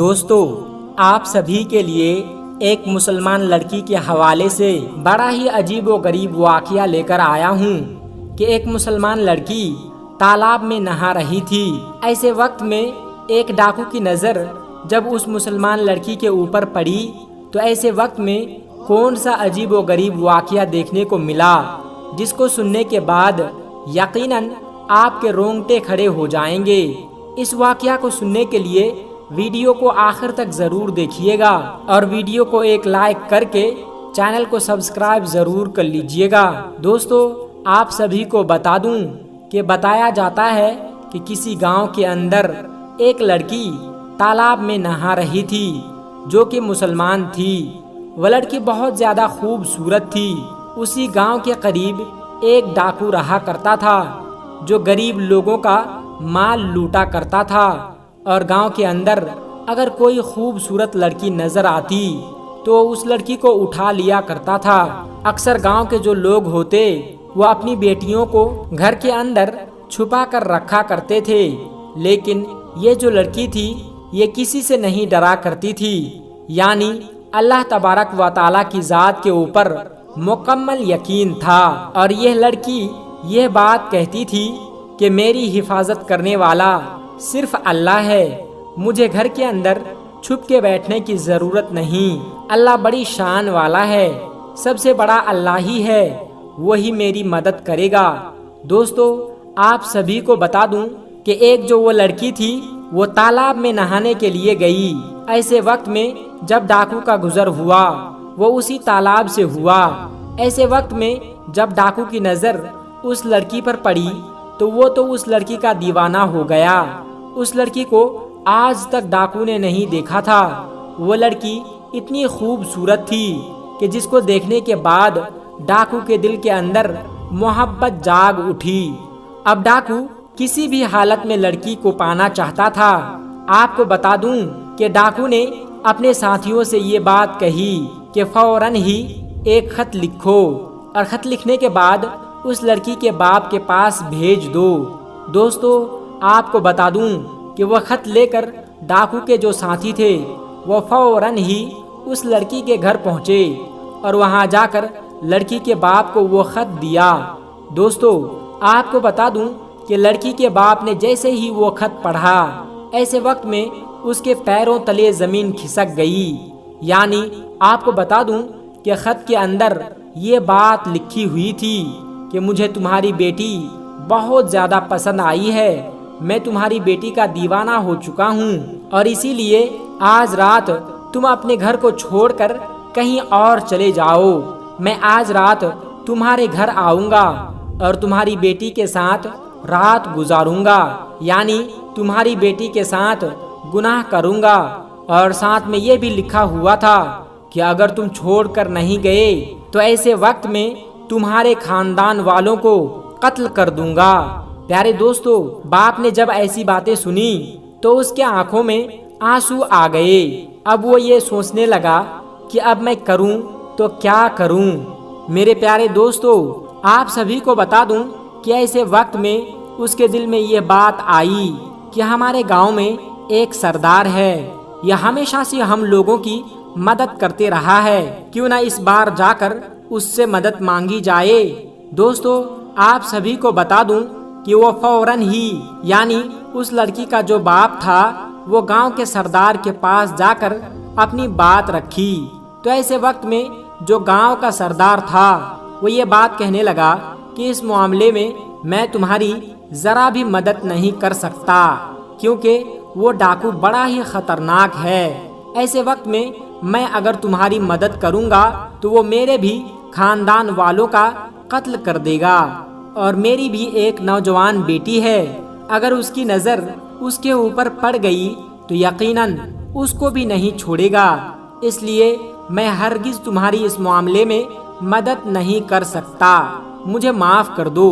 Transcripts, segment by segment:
دوستو، آپ سبھی کے لیے ایک مسلمان لڑکی کے حوالے سے بڑا ہی عجیب و غریب واقعہ لے کر آیا ہوں کہ ایک مسلمان لڑکی تالاب میں نہا رہی تھی۔ ایسے وقت میں ایک ڈاکو کی نظر جب اس مسلمان لڑکی کے اوپر پڑی تو ایسے وقت میں کون سا عجیب و غریب واقعہ دیکھنے کو ملا جس کو سننے کے بعد یقیناً آپ کے رونگٹے کھڑے ہو جائیں گے۔ اس واقعہ کو سننے کے لیے ویڈیو کو آخر تک ضرور دیکھیے گا اور ویڈیو کو ایک لائک کر کے چینل کو سبسکرائب ضرور کر لیجئے گا۔ دوستو، آپ سبھی کو بتا دوں کہ بتایا جاتا ہے کہ کسی گاؤں کے اندر ایک لڑکی تالاب میں نہا رہی تھی جو کہ مسلمان تھی۔ وہ لڑکی بہت زیادہ خوبصورت تھی۔ اسی گاؤں کے قریب ایک ڈاکو رہا کرتا تھا جو غریب لوگوں کا مال لوٹا کرتا تھا، اور گاؤں کے اندر اگر کوئی خوبصورت لڑکی نظر آتی تو اس لڑکی کو اٹھا لیا کرتا تھا۔ اکثر گاؤں کے جو لوگ ہوتے وہ اپنی بیٹیوں کو گھر کے اندر چھپا کر رکھا کرتے تھے، لیکن یہ جو لڑکی تھی یہ کسی سے نہیں ڈرا کرتی تھی، یعنی اللہ تبارک و تعالیٰ کی ذات کے اوپر مکمل یقین تھا، اور یہ لڑکی یہ بات کہتی تھی کہ میری حفاظت کرنے والا صرف اللہ ہے، مجھے گھر کے اندر چھپ کے بیٹھنے کی ضرورت نہیں، اللہ بڑی شان والا ہے، سب سے بڑا اللہ ہی ہے، وہی میری مدد کرے گا۔ دوستو، آپ سبھی کو بتا دوں کہ ایک جو وہ لڑکی تھی وہ تالاب میں نہانے کے لیے گئی۔ ایسے وقت میں جب ڈاکو کا گزر ہوا وہ اسی تالاب سے ہوا۔ ایسے وقت میں جب ڈاکو کی نظر اس لڑکی پر پڑی تو وہ تو اس لڑکی کا دیوانہ ہو گیا۔ اس لڑکی کو آج تک ڈاکو نے نہیں دیکھا تھا۔ وہ لڑکی اتنی خوبصورت تھی کہ جس کو دیکھنے کے بعد ڈاکو کے دل کے اندر محبت جاگ اٹھی۔ اب ڈاکو کسی بھی حالت میں لڑکی کو پانا چاہتا تھا۔ آپ کو بتا دوں کہ ڈاکو نے اپنے ساتھیوں سے یہ بات کہی کہ فوراً ہی ایک خط لکھو، اور خط لکھنے کے بعد اس لڑکی کے باپ کے پاس بھیج دو۔ دوستو، آپ کو بتا دوں کہ وہ خط لے کر ڈاکو کے جو ساتھی تھے وہ فوراً ہی اس لڑکی کے گھر پہنچے اور وہاں جا کر لڑکی کے باپ کو وہ خط دیا۔ دوستو، آپ کو بتا دوں کہ لڑکی کے باپ نے جیسے ہی وہ خط پڑھا ایسے وقت میں اس کے پیروں تلے زمین کھسک گئی۔ یعنی آپ کو بتا دوں کہ خط کے اندر یہ بات لکھی ہوئی تھی کہ مجھے تمہاری بیٹی بہت زیادہ پسند آئی ہے، میں تمہاری بیٹی کا دیوانہ ہو چکا ہوں، اور اسی لیے آج رات تم اپنے گھر کو چھوڑ کر کہیں اور چلے جاؤ، میں آج رات تمہارے گھر آؤں گا اور تمہاری بیٹی کے ساتھ رات گزاروں گا، یعنی تمہاری بیٹی کے ساتھ گناہ کروں گا، اور ساتھ میں یہ بھی لکھا ہوا تھا کہ اگر تم چھوڑ کر نہیں گئے تو ایسے وقت میں تمہارے خاندان والوں کو قتل کر دوں گا۔ پیارے دوستو، باپ نے جب ایسی باتیں سنی تو اس کے آنکھوں میں آنسو آ گئے۔ اب وہ یہ سوچنے لگا کہ اب میں کروں تو کیا کروں۔ میرے پیارے دوستو، آپ سبھی کو بتا دوں کہ ایسے وقت میں اس کے دل میں یہ بات آئی کہ ہمارے گاؤں میں ایک سردار ہے، یہ ہمیشہ سے ہم لوگوں کی مدد کرتے رہا ہے، کیوں نہ اس بار جا کر اس سے مدد مانگی جائے۔ دوستو، آپ سبھی کو بتا دوں کہ وہ فوراً ہی، یعنی اس لڑکی کا جو باپ تھا، وہ گاؤں کے سردار کے پاس جا کر اپنی بات رکھی۔ تو ایسے وقت میں جو گاؤں کا سردار تھا وہ یہ بات کہنے لگا کہ اس معاملے میں میں تمہاری ذرا بھی مدد نہیں کر سکتا، کیونکہ وہ ڈاکو بڑا ہی خطرناک ہے۔ ایسے وقت میں میں اگر تمہاری مدد کروں گا تو وہ میرے بھی خاندان والوں کا قتل کر دے گا، اور میری بھی ایک نوجوان بیٹی ہے، اگر اس کی نظر اس کے اوپر پڑ گئی تو یقیناً اس کو بھی نہیں چھوڑے گا، اس لیے میں ہرگز تمہاری اس معاملے میں مدد نہیں کر سکتا، مجھے معاف کر دو۔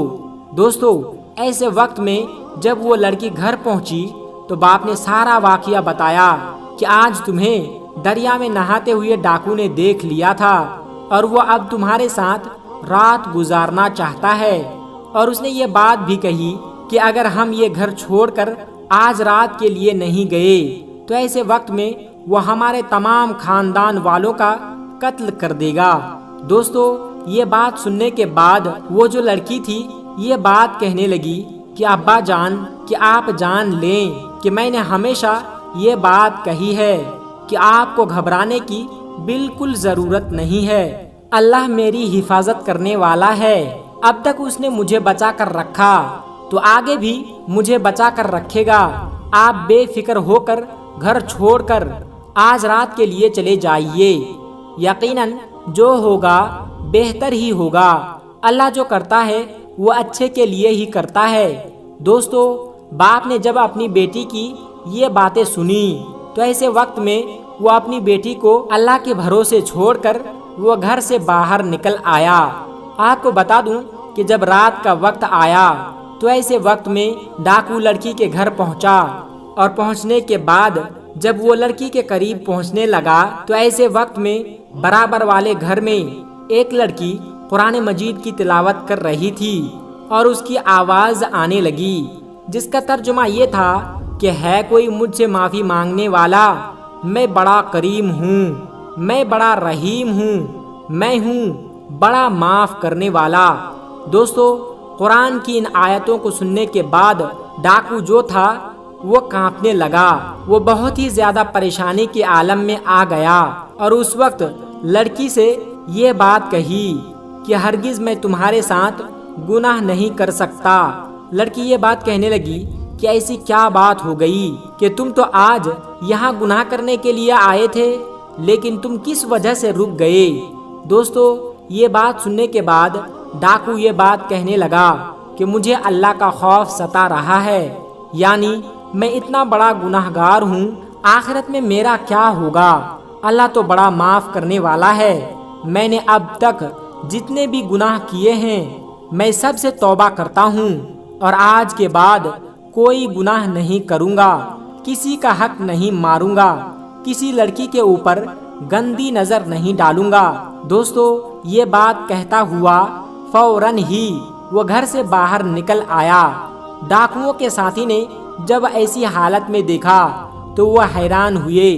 دوستو، ایسے وقت میں جب وہ لڑکی گھر پہنچی تو باپ نے سارا واقعہ بتایا کہ آج تمہیں دریا میں نہاتے ہوئے ڈاکو نے دیکھ لیا تھا اور وہ اب تمہارے ساتھ رات گزارنا چاہتا ہے، اور اس نے یہ بات بھی کہی کہ اگر ہم یہ گھر چھوڑ کر آج رات کے لیے نہیں گئے تو ایسے وقت میں وہ ہمارے تمام خاندان والوں کا قتل کر دے گا۔ دوستو، یہ بات سننے کے بعد وہ جو لڑکی تھی یہ بات کہنے لگی کہ ابا جان، کہ آپ جان لیں کہ میں نے ہمیشہ یہ بات کہی ہے کہ آپ کو گھبرانے کی بالکل ضرورت نہیں ہے۔ اللہ میری حفاظت کرنے والا ہے۔ اب تک اس نے مجھے بچا کر رکھا تو آگے بھی مجھے بچا کر رکھے گا۔ آپ بے فکر ہو کر گھر چھوڑ کر آج رات کے لیے چلے جائیے۔ یقیناً جو ہوگا بہتر ہی ہوگا۔ اللہ جو کرتا ہے وہ اچھے کے لیے ہی کرتا ہے۔ دوستو، باپ نے جب اپنی بیٹی کی یہ باتیں سنی تو ایسے وقت میں وہ اپنی بیٹی کو اللہ کے بھروسے چھوڑ کر وہ گھر سے باہر نکل آیا۔ آپ کو بتا دوں کہ جب رات کا وقت آیا تو ایسے وقت میں ڈاکو لڑکی کے گھر پہنچا، اور پہنچنے کے بعد جب وہ لڑکی کے قریب پہنچنے لگا تو ایسے وقت میں برابر والے گھر میں ایک لڑکی قرآن مجید کی تلاوت کر رہی تھی اور اس کی آواز آنے لگی، جس کا ترجمہ یہ تھا کہ ہے کوئی مجھ سے معافی مانگنے والا؟ میں بڑا کریم ہوں، میں بڑا رحیم ہوں، میں ہوں بڑا معاف کرنے والا۔ دوستو، قرآن کی ان آیتوں کو سننے کے بعد ڈاکو جو تھا وہ کانپنے لگا۔ وہ بہت ہی زیادہ پریشانی کے عالم میں آ گیا اور اس وقت لڑکی سے یہ بات کہی کہ ہرگز میں تمہارے ساتھ گناہ نہیں کر سکتا۔ لڑکی یہ بات کہنے لگی کہ ایسی کیا بات ہو گئی کہ تم تو آج یہاں گناہ کرنے کے لیے آئے تھے، لیکن تم کس وجہ سے رک گئے؟ دوستو، یہ بات سننے کے بعد ڈاکو یہ بات کہنے لگا کہ مجھے اللہ کا خوف ستا رہا ہے، یعنی میں اتنا بڑا گناہ گار ہوں، آخرت میں میرا کیا ہوگا؟ اللہ تو بڑا معاف کرنے والا ہے۔ میں نے اب تک جتنے بھی گناہ کیے ہیں میں سب سے توبہ کرتا ہوں، اور آج کے بعد کوئی گناہ نہیں کروں گا، کسی کا حق نہیں ماروں گا، کسی لڑکی کے اوپر گندی نظر نہیں ڈالوں گا۔ دوستو، یہ بات کہتا ہوا فوراً ہی وہ گھر سے باہر نکل آیا۔ ڈاکوؤں کے ساتھی نے جب ایسی حالت میں دیکھا تو وہ حیران ہوئے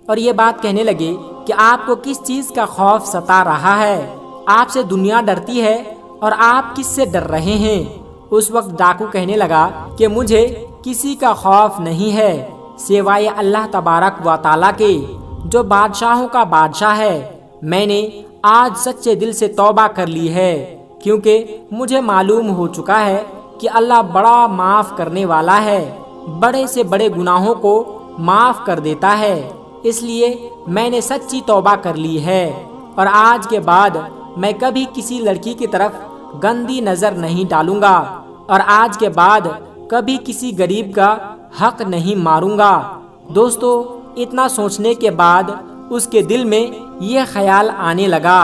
اور یہ بات کہنے لگے کہ آپ کو کس چیز کا خوف ستا رہا ہے؟ آپ سے دنیا ڈرتی ہے اور آپ کس سے ڈر رہے ہیں؟ اس وقت ڈاکو کہنے لگا کہ مجھے کسی کا خوف نہیں ہے سوائے اللہ تبارک و تعالیٰ کے، جو بادشاہوں کا بادشاہ ہے۔ میں نے آج سچے دل سے توبہ کر لی ہے، کیونکہ مجھے معلوم ہو چکا ہے کہ اللہ بڑا معاف کرنے والا ہے، بڑے سے بڑے گناہوں کو معاف کر دیتا ہے۔ اس لیے میں نے سچی توبہ کر لی ہے، اور آج کے بعد میں کبھی کسی لڑکی کی طرف گندی نظر نہیں ڈالوں گا، اور آج کے بعد کبھی کسی غریب کا حق نہیں ماروں گا۔ دوستو، اتنا سوچنے کے بعد اس کے دل میں یہ خیال آنے لگا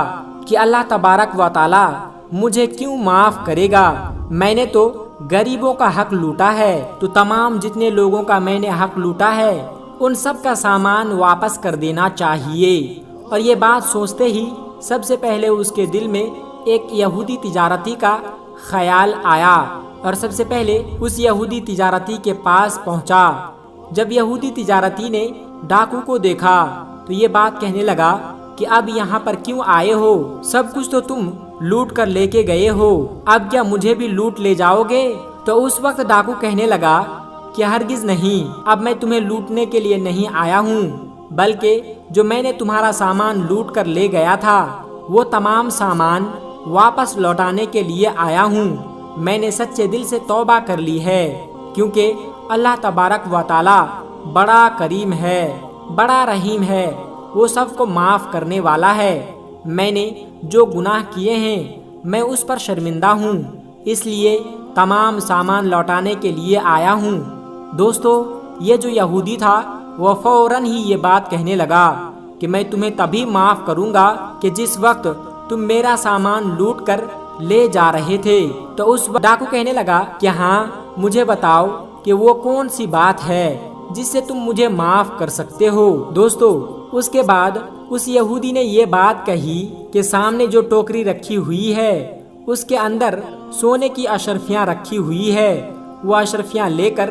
کہ اللہ تبارک و تعالی مجھے کیوں معاف کرے گا؟ میں نے تو غریبوں کا حق لوٹا ہے، تو تمام جتنے لوگوں کا میں نے حق لوٹا ہے ان سب کا سامان واپس کر دینا چاہیے۔ اور یہ بات سوچتے ہی سب سے پہلے اس کے دل میں ایک یہودی تجارتی کا خیال آیا، اور سب سے پہلے اس یہودی تجارتی کے پاس پہنچا۔ جب یہودی تجارتی نے ڈاکو کو دیکھا تو یہ بات کہنے لگا کہ اب یہاں پر کیوں آئے ہو؟ سب کچھ تو تم لوٹ کر لے کے گئے ہو، اب کیا مجھے بھی لوٹ لے جاؤ گے؟ تو اس وقت ڈاکو کہنے لگا کہ ہرگز نہیں، اب میں تمہیں لوٹنے کے لیے نہیں آیا ہوں، بلکہ جو میں نے تمہارا سامان لوٹ کر لے گیا تھا وہ تمام سامان واپس لوٹانے کے لیے آیا ہوں۔ میں نے سچے دل سے توبہ کر لی ہے، کیونکہ اللہ تبارک و تعالی بڑا کریم ہے، بڑا رحیم ہے، وہ سب کو معاف کرنے والا ہے۔ میں نے جو گناہ کیے ہیں میں اس پر شرمندہ ہوں، اس لیے تمام سامان لوٹانے کے لیے آیا ہوں۔ دوستو، یہ جو یہودی تھا وہ فوراً ہی یہ بات کہنے لگا کہ میں تمہیں تبھی معاف کروں گا کہ جس وقت تم میرا سامان لوٹ کر لے جا رہے تھے۔ تو اس وقت ڈاکو کہنے لگا کہ ہاں، مجھے بتاؤ کہ وہ کون سی بات ہے جس سے تم مجھے معاف کر سکتے ہو۔ دوستو، اس کے بعد اس یہودی نے یہ بات کہی کہ سامنے جو ٹوکری رکھی ہوئی ہے اس کے اندر سونے کی اشرفیاں رکھی ہوئی ہے، وہ اشرفیاں لے کر